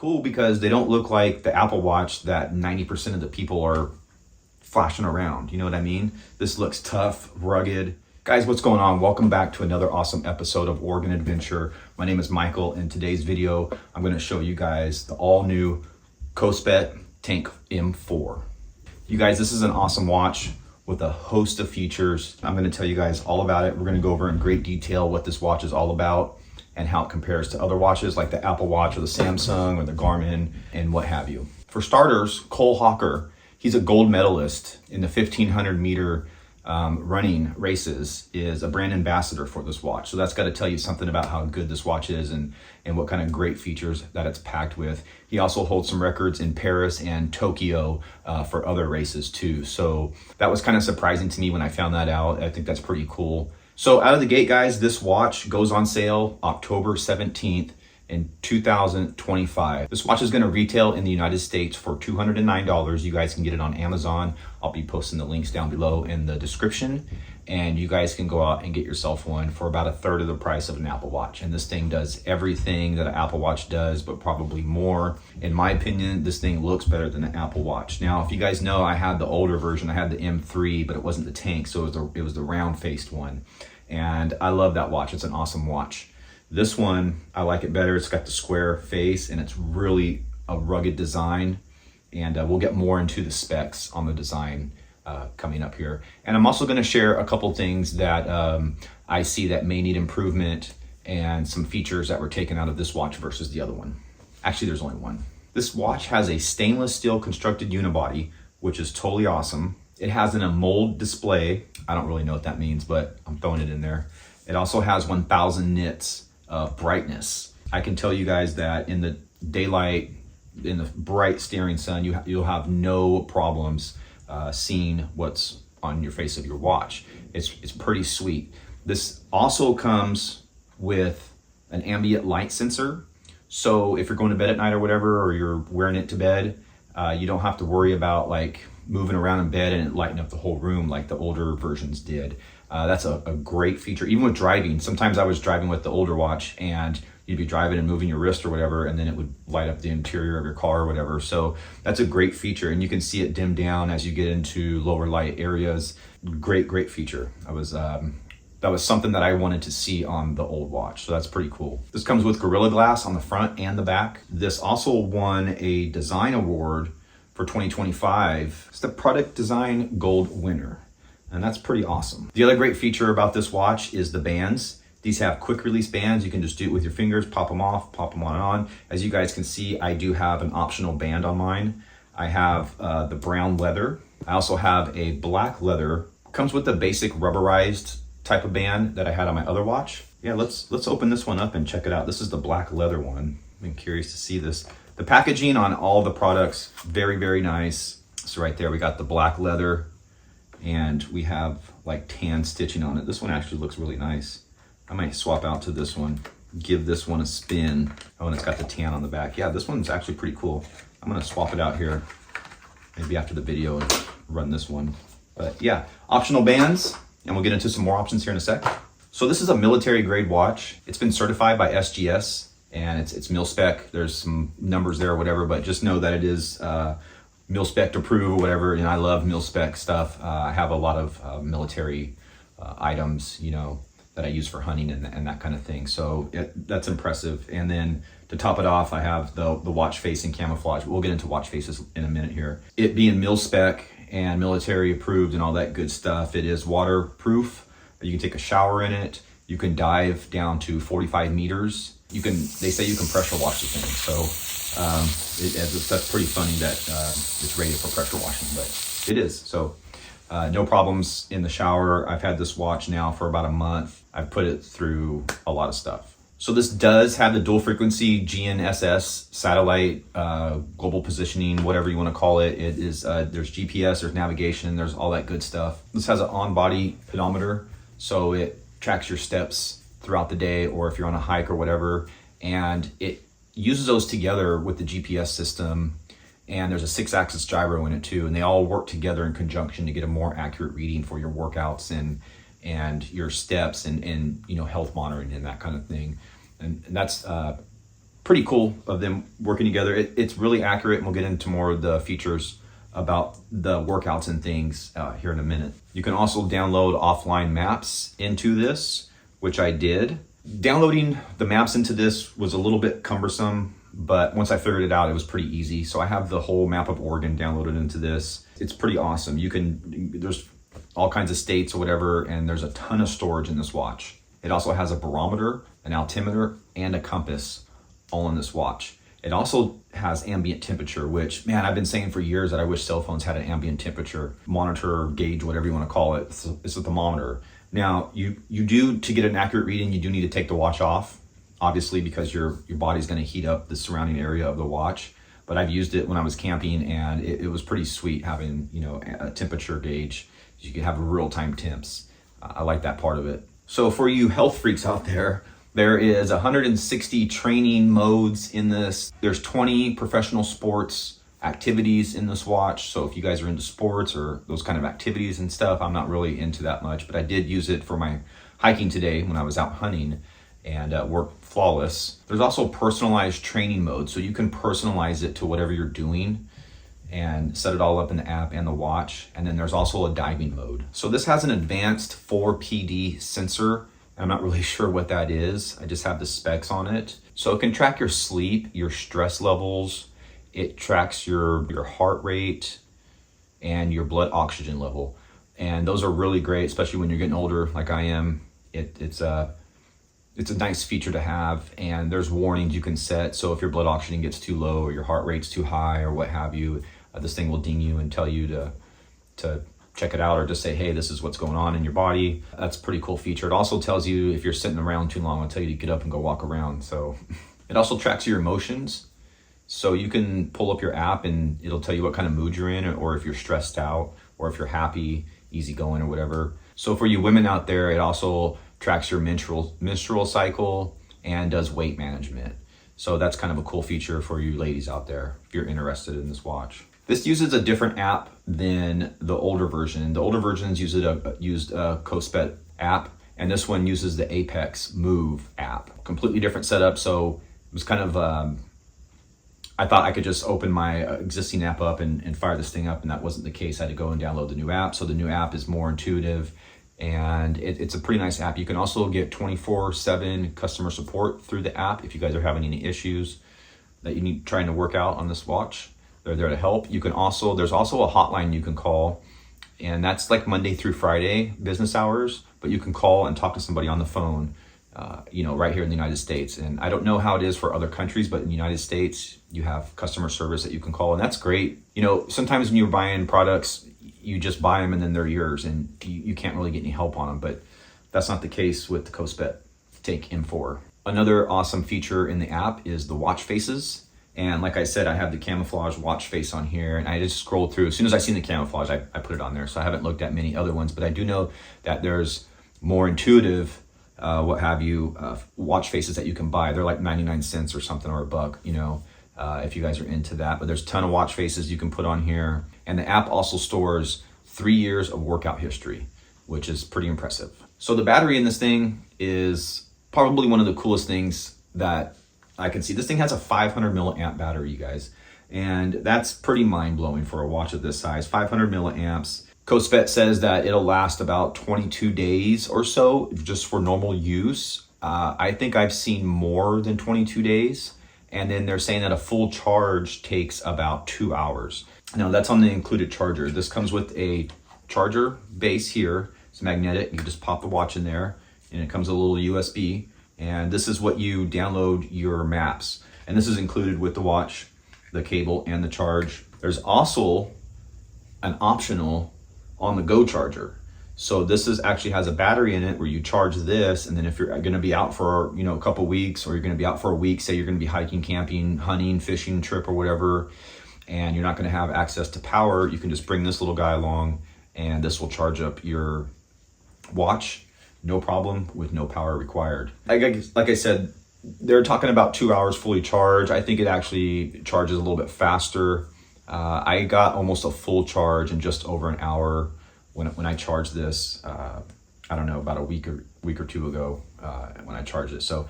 cool because they don't look like the Apple Watch that 90% of the people are flashing around. You know what I mean? This looks tough, rugged. Guys, what's going on? Welcome back to another awesome episode of Oregon Adventure. My name is Michael. In today's video, I'm going to show you guys the all new Kospet Tank M4. You guys, this is an awesome watch with a host of features. I'm going to tell you guys all about it. We're going to go over in great detail what this watch is all about and how it compares to other watches like the Apple Watch or the Samsung or the Garmin and what have you. For starters, Cole Hawker, he's a gold medalist in the 1500 meter running races, is a brand ambassador for this watch. So that's got to tell you something about how good this watch is and what kind of great features that it's packed with. He also holds some records in Paris and Tokyo for other races too. So that was kind of surprising to me when I found that out. I think that's pretty cool. So out of the gate, guys, this watch goes on sale October 17th in 2025. This watch is going to retail in the United States for $209. You guys can get it on Amazon. I'll be posting the links down below in the description, and you guys can go out and get yourself one for about a third of the price of an Apple Watch. And this thing does everything that an Apple Watch does, but probably more. In my opinion, this thing looks better than an Apple Watch. Now, if you guys know, I had the older version. I had the M3, but it wasn't the tank, so it was the round-faced one. And I love that watch. It's an awesome watch. This one, I like it better. It's got the square face and it's really a rugged design. And we'll get more into the specs on the design coming up here. And I'm also going to share a couple things that I see that may need improvement and some features that were taken out of this watch versus the other one. Actually, there's only one. This watch has a stainless steel constructed unibody, which is totally awesome. It has an AMOLED display. I don't really know what that means, but I'm throwing it in there. It also has 1000 nits of brightness. I can tell you guys that in the daylight, in the bright staring sun, you'll have no problems seeing what's on your face of your watch. It's pretty sweet. This also comes with an ambient light sensor. So if you're going to bed at night or whatever, or you're wearing it to bed, you don't have to worry about like moving around in bed and it lighting up the whole room like the older versions did. That's a great feature. Even with driving, sometimes I was driving with the older watch and you'd be driving and moving your wrist or whatever, and then it would light up the interior of your car or whatever. So that's a great feature, and you can see it dim down as you get into lower light areas. Great feature. That was something that I wanted to see on the old watch, so that's pretty cool. This comes with Gorilla Glass on the front and the back. This also won a design award for 2025. It's the Product Design Gold winner. And that's pretty awesome. The other great feature about this watch is the bands. These have quick release bands. You can just do it with your fingers, pop them off, pop them on and on. As you guys can see, I do have an optional band on mine. I have the brown leather. I also have a black leather. Comes with the basic rubberized type of band that I had on my other watch. Yeah, let's open this one up and check it out. This is the black leather one. I'm curious to see this. The packaging on all the products, very nice. So right there, we got the black leather, and we have like tan stitching on it. This one actually looks really nice. I might swap out to this one, give this one a spin. Oh, and it's got the tan on the back. Yeah, this one's actually pretty cool. I'm gonna swap it out here, maybe after the video, and run this one. But yeah, optional bands, and we'll get into some more options here in a sec. So this is a military grade watch. It's been certified by SGS, and it's mil spec. There's some numbers there or whatever, but just know that it is mil spec approved or whatever, and I love mil spec stuff. I have a lot of military items, you know, that I use for hunting and that kind of thing. So that's impressive. And then to top it off, I have the watch face in camouflage. We'll get into watch faces in a minute here. It being mil spec and military approved and all that good stuff, it is waterproof. You can take a shower in it. You can dive down to 45 meters. They say you can pressure wash the thing. So that's pretty funny that it's rated for pressure washing, but it is. So no problems in the shower. I've had this watch now for about a month. I've put it through a lot of stuff. So this does have the dual frequency GNSS satellite, global positioning, whatever you want to call it. It is, there's GPS, there's navigation, there's all that good stuff. This has an on-body pedometer, so it tracks your steps throughout the day, or if you're on a hike or whatever, and it uses those together with the GPS system. And there's a 6-axis gyro in it too, and they all work together in conjunction to get a more accurate reading for your workouts and your steps and you know, health monitoring and that kind of thing. And that's pretty cool of them working together. It's really accurate, and we'll get into more of the features about the workouts and things here in a minute. You can also download offline maps into this, which I did. Downloading the maps into this was a little bit cumbersome, but once I figured it out, it was pretty easy. So I have the whole map of Oregon downloaded into this. It's pretty awesome. There's all kinds of states or whatever, and there's a ton of storage in this watch. It also has a barometer, an altimeter, and a compass all in this watch. It also has ambient temperature, which, man, I've been saying for years that I wish cell phones had an ambient temperature monitor, gauge, whatever you want to call it. It's a thermometer. Now, you do, to get an accurate reading, you do need to take the watch off, obviously, because your body's going to heat up the surrounding area of the watch. But I've used it when I was camping, and it was pretty sweet having, a temperature gauge. You can have real-time temps. I like that part of it. So for you health freaks out there is 160 training modes in this. There's 20 professional sports activities in this watch. So if you guys are into sports or those kind of activities and stuff, I'm not really into that much, but I did use it for my hiking today when I was out hunting, and worked flawless. There's also personalized training mode. So you can personalize it to whatever you're doing and set it all up in the app and the watch. And then there's also a diving mode. So this has an advanced 4PD sensor. I'm not really sure what that is. I just have the specs on it. So it can track your sleep, your stress levels. It tracks your heart rate and your blood oxygen level. And those are really great, especially when you're getting older like I am. It's a nice feature to have, and there's warnings you can set. So if your blood oxygen gets too low or your heart rate's too high or what have you, this thing will ding you and tell you to check it out, or just say, hey, this is what's going on in your body. That's a pretty cool feature. It also tells you if you're sitting around too long, it'll tell you to get up and go walk around. So it also tracks your emotions. So you can pull up your app and it'll tell you what kind of mood you're in, or if you're stressed out, or if you're happy, easygoing, or whatever. So for you women out there, it also tracks your menstrual cycle and does weight management. So that's kind of a cool feature for you ladies out there if you're interested in this watch. This uses a different app than the older version. The older versions used a Kospet app, and this one uses the Apex Move app. Completely different setup. So it was kind of, I thought I could just open my existing app up and fire this thing up, and that wasn't the case. I had to go and download the new app. So the new app is more intuitive, and it's a pretty nice app. You can also get 24/7 customer support through the app if you guys are having any issues that you need trying to work out on this watch. They're there to help. There's also a hotline you can call, and that's like Monday through Friday business hours, but you can call and talk to somebody on the phone, right here in the United States. And I don't know how it is for other countries, but in the United States, you have customer service that you can call, and that's great. Sometimes when you're buying products, you just buy them and then they're yours, and you can't really get any help on them, but that's not the case with the Kospet Take M4. Another awesome feature in the app is the watch faces. And like I said, I have the camouflage watch face on here, and I just scrolled through. As soon as I seen the camouflage, I put it on there. So I haven't looked at many other ones, but I do know that there's more intuitive, watch faces that you can buy. They're like 99 cents or something, or $1, if you guys are into that. But there's a ton of watch faces you can put on here. And the app also stores 3 years of workout history, which is pretty impressive. So the battery in this thing is probably one of the coolest things that I can see. This thing has a 500 milliamp battery, you guys, and that's pretty mind-blowing for a watch of this size. 500 milliamps. Kospet says that it'll last about 22 days or so just for normal use. I think I've seen more than 22 days, and then they're saying that a full charge takes about 2 hours. Now that's on the included charger. This comes with a charger base here. It's magnetic. You can just pop the watch in there, and it comes with a little USB. And this is what you download your maps. And this is included with the watch, the cable, and the charge. There's also an optional on-the-go charger. So this actually has a battery in it where you charge this, and then if you're gonna be out for a couple weeks, or you're gonna be out for a week, say you're gonna be hiking, camping, hunting, fishing trip or whatever, and you're not gonna have access to power, you can just bring this little guy along, and this will charge up your watch. No problem, with no power required. Like I said, they're talking about 2 hours fully charged. I think it actually charges a little bit faster. I got almost a full charge in just over an hour when I charged this. I don't know, about a week or two ago when I charged it. So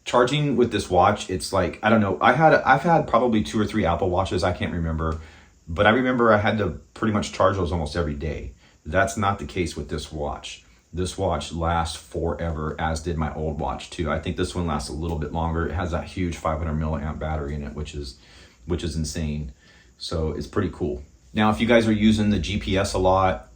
charging with this watch, it's like, I don't know, I've had probably 2 or 3 Apple Watches, I can't remember, but I remember I had to pretty much charge those almost every day. That's not the case with this watch. This watch lasts forever, as did my old watch too. I think this one lasts a little bit longer. It has that huge 500 milliamp battery in it, which is insane. So it's pretty cool. Now, if you guys are using the GPS a lot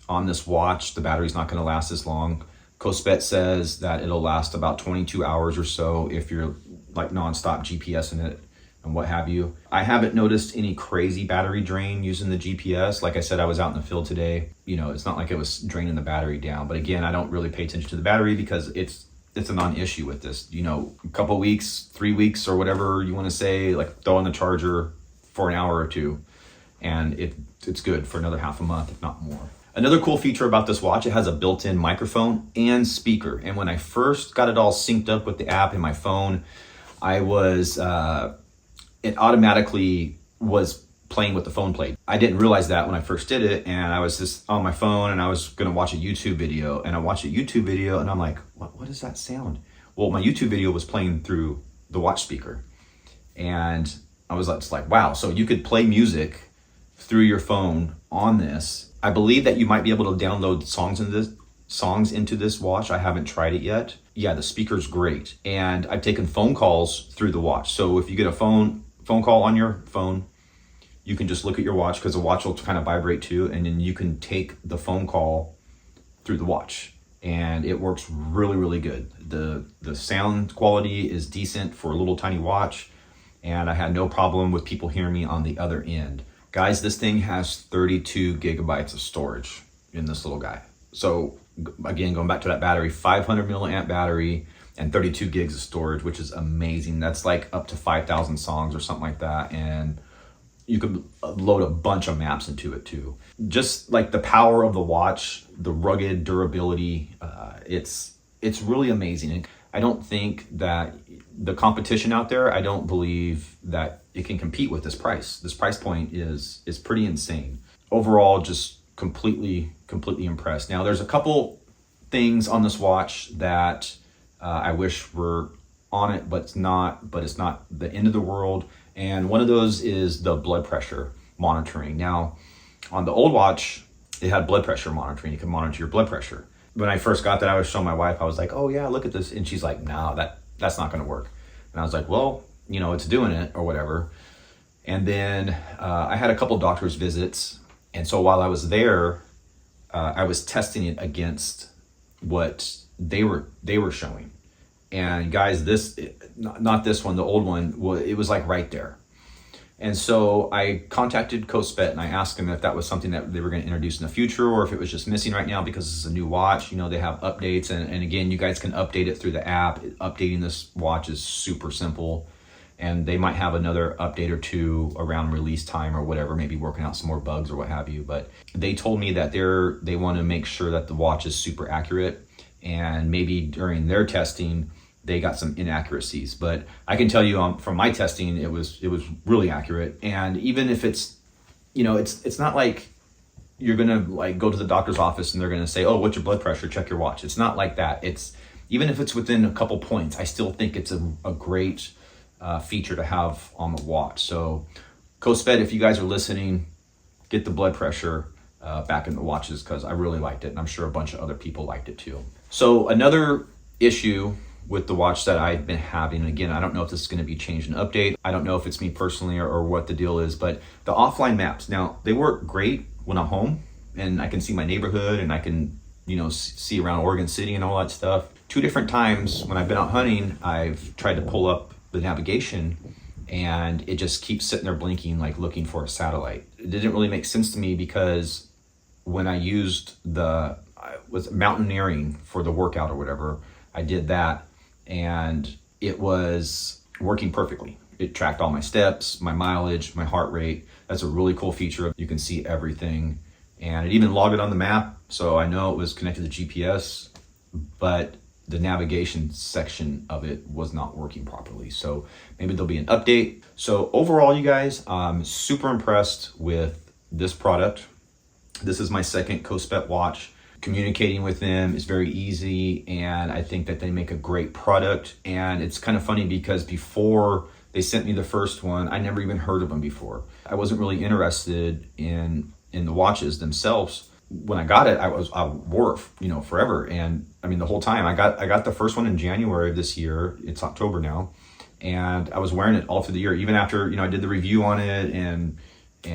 on this watch, the battery's not gonna last as long. Kospet says that it'll last about 22 hours or so if you're like nonstop GPS in it and what have you. I haven't noticed any crazy battery drain using the GPS. Like I said, I was out in the field today. You know, it's not like it was draining the battery down. But again, I don't really pay attention to the battery because it's a non-issue with this. You know, a couple weeks, 3 weeks or whatever you want to say, like throw in the charger for an hour or two and it's good for another half a month, if not more. Another cool feature about this watch, it has a built-in microphone and speaker. And when I first got it all synced up with the app in my phone, it automatically was playing with the phone plate. I didn't realize that when I first did it, and I was just on my phone and I was gonna watch a YouTube video, and I watched a YouTube video and I'm like, what is that sound? Well, my YouTube video was playing through the watch speaker. And I was just like, wow, so you could play music through your phone on this. I believe that you might be able to download songs into this watch. I haven't tried it yet. Yeah, the speaker's great. And I've taken phone calls through the watch. So if you get a phone call on your phone, you can just look at your watch because the watch will kind of vibrate too. And then you can take the phone call through the watch. And it works really, really good. The sound quality is decent for a little tiny watch. And I had no problem with people hearing me on the other end. Guys, this thing has 32 gigabytes of storage in this little guy. So again, going back to that battery, 500 milliamp battery and 32 gigs of storage, which is amazing. That's like up to 5,000 songs or something like that. And you could load a bunch of maps into it too. Just like the power of the watch, the rugged durability, it's really amazing. I don't think that the competition out there, I don't believe that it can compete with this price. This price point is pretty insane. Overall, just completely impressed. Now, there's a couple things on this watch that I wish were on it, but it's not the end of the world. And one of those is the blood pressure monitoring. Now, on the old watch, it had blood pressure monitoring. You can monitor your blood pressure. When I first got that, I was showing my wife, I was like, oh yeah, look at this. And she's like, no, that's not gonna work. And I was like, well, you know, it's doing it or whatever. And then I had a couple doctor's visits. And so while I was there, I was testing it against what they were showing. And guys, not this one, the old one, it was like right there. And so I contacted Kospet and I asked them if that was something that they were going to introduce in the future or if it was just missing right now because this is a new watch. You know, they have updates and again, you guys can update it through the app. Updating this watch is super simple and they might have another update or two around release time or whatever, maybe working out some more bugs or what have you. But they told me that they want to make sure that the watch is super accurate and maybe during their testing, they got some inaccuracies, but I can tell you from my testing, it was really accurate. And even if it's, you know, it's not like you're gonna like go to the doctor's office and they're gonna say, oh, what's your blood pressure? Check your watch. It's not like that. It's even if it's within a couple points, I still think it's a great feature to have on the watch. So Kospet, if you guys are listening, get the blood pressure back in the watches because I really liked it, and I'm sure a bunch of other people liked it too. So another issue with the watch that I've been having, and again, I don't know if this is going to be changed in update. I don't know if it's me personally or what the deal is, but the offline maps. Now, they work great when I'm home and I can see my neighborhood and I can, you know, see around Oregon City and all that stuff. 2 different times when I've been out hunting, I've tried to pull up the navigation and it just keeps sitting there blinking like looking for a satellite. It didn't really make sense to me because when I used I was mountaineering for the workout or whatever, I did that and it was working perfectly. It tracked all my steps, my mileage, my heart rate. That's a really cool feature. You can see everything. And it even logged it on the map. So I know it was connected to GPS, but the navigation section of it was not working properly. So maybe there'll be an update. So overall, you guys, I'm super impressed with this product. This is my second Kospet watch. Communicating with them is very easy, and I think that they make a great product. And it's kind of funny because before they sent me the first one, I never even heard of them before. I wasn't really interested in the watches themselves. When I got it, I wore it, forever. And I mean, the whole time I got the first one in January of this year. It's October now, and I was wearing it all through the year. Even after I did the review on it and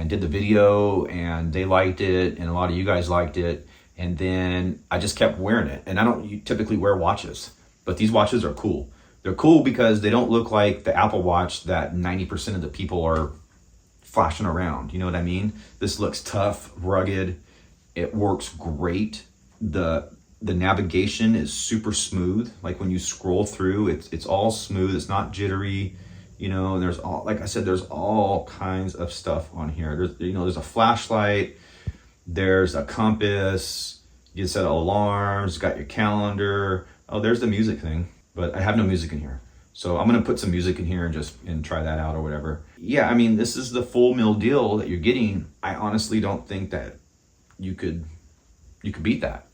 did the video, and they liked it, and a lot of you guys liked it. And then I just kept wearing it. And I don't typically wear watches, but these watches are cool. They're cool because they don't look like the Apple Watch that 90% of the people are flashing around. You know what I mean? This looks tough, rugged. It works great. The navigation is super smooth. Like when you scroll through, it's all smooth. It's not jittery. And there's all, like I said, there's all kinds of stuff on here. There's a flashlight. There's a compass. You can set alarms. Got your calendar. Oh, there's the music thing. But I have no music in here. So I'm going to put some music in here and try that out or whatever. Yeah, I mean, this is the full meal deal that you're getting. I honestly don't think that you could beat that,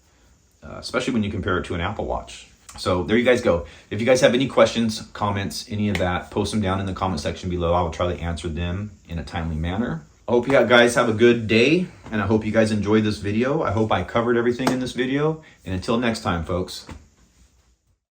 especially when you compare it to an Apple Watch. So there you guys go. If you guys have any questions, comments, any of that, post them down in the comment section below. I will try to answer them in a timely manner. I hope you guys have a good day, and I hope you guys enjoyed this video. I hope I covered everything in this video. And until next time, folks,